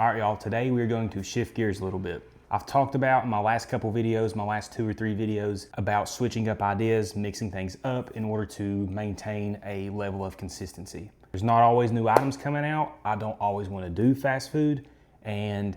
All right, y'all, today we're going to shift gears a little bit. I've talked about in my last couple videos, my last 2 or 3 videos, about switching up ideas, mixing things up in order to maintain a level of consistency. There's not always new items coming out. I don't always want to do fast food, and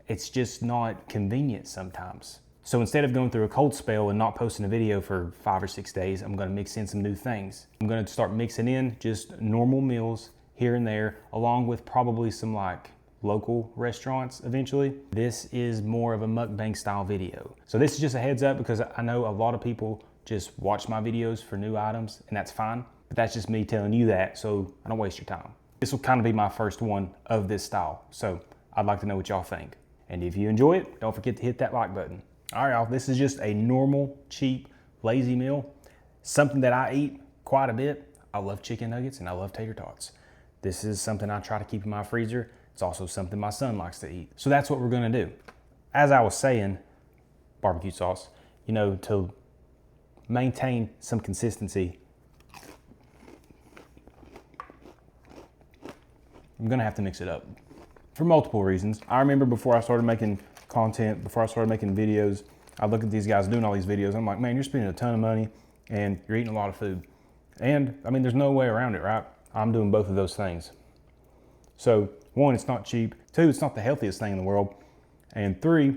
it's just not convenient sometimes. So instead of going through a cold spell and not posting a video for 5 or 6 days, I'm gonna mix in some new things. I'm gonna start mixing in just normal meals here and there, along with probably some like local restaurants eventually. This is more of a mukbang style video. So this is just a heads up because I know a lot of people just watch my videos for new items, and that's fine, but that's just me telling you that so I don't waste your time. This will kind of be my first one of this style, so I'd like to know what y'all think. And if you enjoy it, don't forget to hit that like button. All right, y'all, this is just a normal, cheap, lazy meal. Something that I eat quite a bit. I love chicken nuggets and I love tater tots. This is something I try to keep in my freezer. It's also something my son likes to eat. So that's what we're gonna do. As I was saying, barbecue sauce, you know, to maintain some consistency, I'm gonna have to mix it up for multiple reasons. I remember before I started making content, before I started making videos, I look at these guys doing all these videos. I'm like, man, you're spending a ton of money and you're eating a lot of food. And I mean, there's no way around it, right? I'm doing both of those things. So 1, it's not cheap. 2, it's not the healthiest thing in the world. And 3,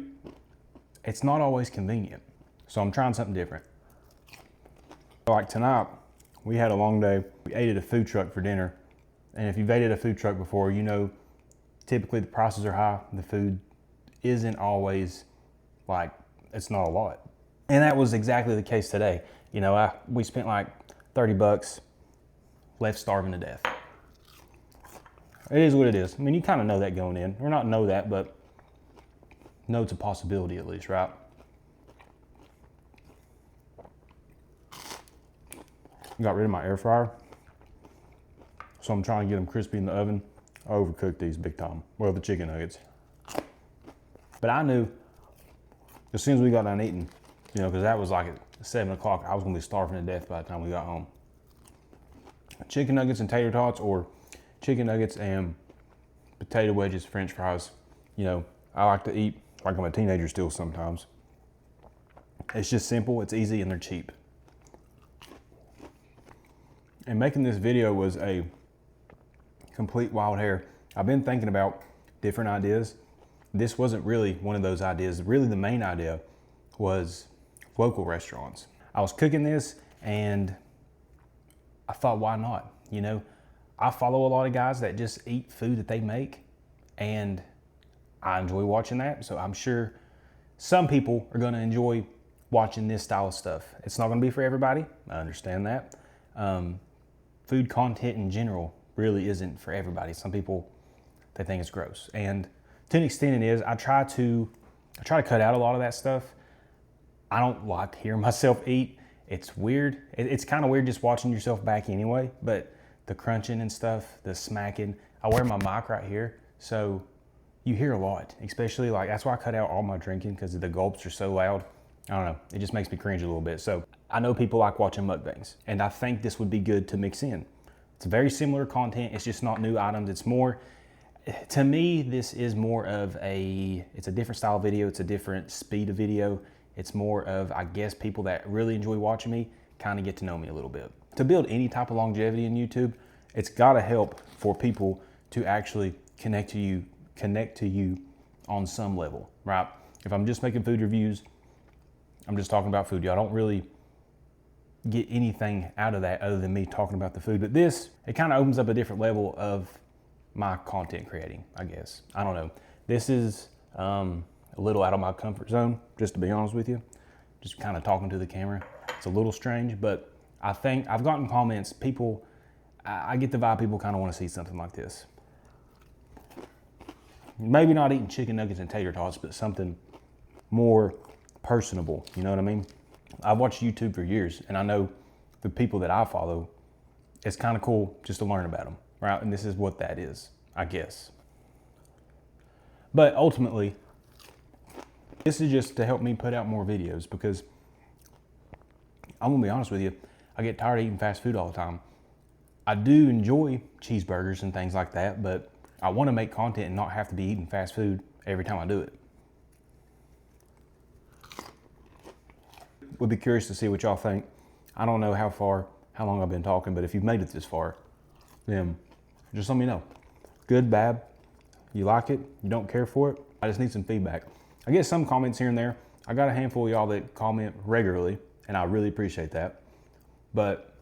it's not always convenient. So I'm trying something different. Like tonight, we had a long day. We ate at a food truck for dinner. And if you've ate at a food truck before, you know, typically the prices are high. The food isn't always like, it's not a lot. And that was exactly the case today. You know, we spent like 30 bucks, left starving to death. It is what it is. I mean, you kind of know that going in. Or not know that, but know it's a possibility at least, right? Got rid of my air fryer. So I'm trying to get them crispy in the oven. I overcooked these big time. Well, the chicken nuggets. But I knew as soon as we got done eating, you know, because that was like at 7 o'clock, I was gonna be starving to death by the time we got home. Chicken nuggets and tater tots, or chicken nuggets and potato wedges, french fries. You know, I like to eat like I'm a teenager still sometimes. It's just simple, it's easy, and they're cheap. And making this video was a complete wild hair. I've been thinking about different ideas. This wasn't really one of those ideas. Really the main idea was local restaurants. I was cooking this and I thought, why not? You know, I follow a lot of guys that just eat food that they make, and I enjoy watching that. So I'm sure some people are gonna enjoy watching this style of stuff. It's not gonna be for everybody, I understand that. Food content in general really isn't for everybody. Some people, they think it's gross. And to an extent it is. I try to cut out a lot of that stuff. I don't like hearing myself eat. It's weird. It's kind of weird just watching yourself back anyway, but the crunching and stuff, the smacking. I wear my mic right here, so you hear a lot, especially like, that's why I cut out all my drinking, because the gulps are so loud. I don't know, it just makes me cringe a little bit. So I know people like watching mukbangs, and I think this would be good to mix in. It's very similar content, it's just not new items. It's more, to me, this is more of it's a different style video, it's a different speed of video. It's more of, I guess, people that really enjoy watching me kind of get to know me a little bit. To build any type of longevity in YouTube, it's gotta help for people to actually connect to you on some level, right? If I'm just making food reviews, I'm just talking about food. Y'all don't really get anything out of that other than me talking about the food. But this, it kind of opens up a different level of my content creating, I guess. I don't know. This is a little out of my comfort zone, just to be honest with you. Just kind of talking to the camera. It's a little strange, but I think I've gotten comments, people, I get the vibe people kind of want to see something like this. Maybe not eating chicken nuggets and tater tots, but something more personable, you know what I mean? I've watched YouTube for years, and I know the people that I follow, it's kind of cool just to learn about them, right? And this is what that is, I guess. But ultimately, this is just to help me put out more videos, because I'm gonna be honest with you, I get tired of eating fast food all the time. I do enjoy cheeseburgers and things like that, but I want to make content and not have to be eating fast food every time I do it. Would be curious to see what y'all think. I don't know how long I've been talking, but if you've made it this far, then just let me know. Good, bad, you like it, you don't care for it. I just need some feedback. I get some comments here and there. I got a handful of y'all that comment regularly, and I really appreciate that. But,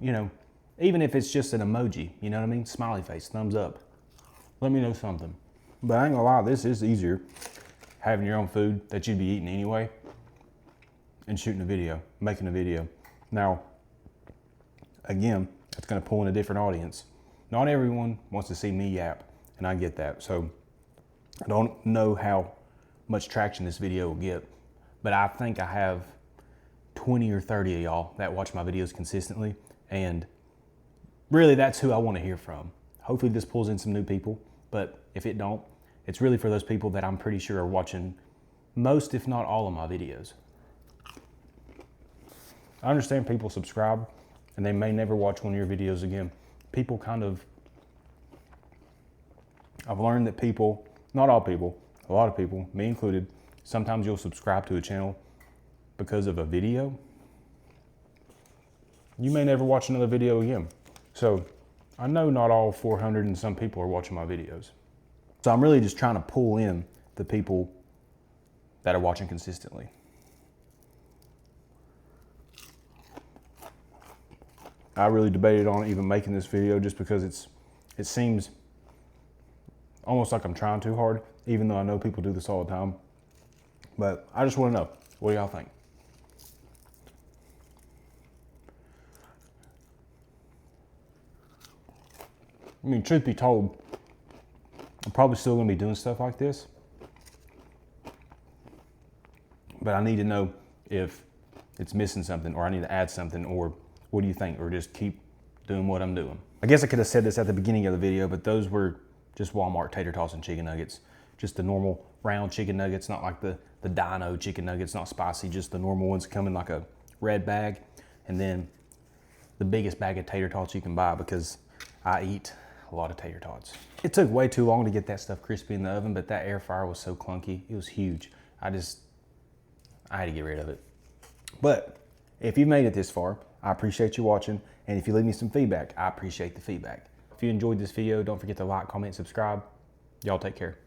you know, even if it's just an emoji, you know what I mean? Smiley face, thumbs up. Let me know something. But I ain't gonna lie, this is easier, having your own food that you'd be eating anyway, and shooting a video, making a video. Now, again, it's gonna pull in a different audience. Not everyone wants to see me yap, and I get that. So I don't know how much traction this video will get, but I think I have 20 or 30 of y'all that watch my videos consistently, and really that's who I wanna hear from. Hopefully this pulls in some new people, but if it don't, it's really for those people that I'm pretty sure are watching most, if not all, of my videos. I understand people subscribe and they may never watch one of your videos again. People I've learned that people, not all people, a lot of people, me included, sometimes you'll subscribe to a channel because of a video. You may never watch another video again. So I know not all 400 and some people are watching my videos. So I'm really just trying to pull in the people that are watching consistently. I really debated on even making this video just because it seems almost like I'm trying too hard, even though I know people do this all the time. But I just want to know, what do y'all think? I mean, truth be told, I'm probably still gonna be doing stuff like this, but I need to know if it's missing something, or I need to add something, or what do you think, or just keep doing what I'm doing. I guess I could have said this at the beginning of the video, but those were just Walmart tater tots and chicken nuggets. Just the normal round chicken nuggets, not like the dino chicken nuggets, not spicy, just the normal ones come in like a red bag. And then the biggest bag of tater tots you can buy, because I eat a lot of tater tots. It took way too long to get that stuff crispy in the oven, but that air fryer was so clunky. It was huge. I had to get rid of it. But if you made it this far, I appreciate you watching. And if you leave me some feedback, I appreciate the feedback. If you enjoyed this video, don't forget to like, comment, subscribe. Y'all take care.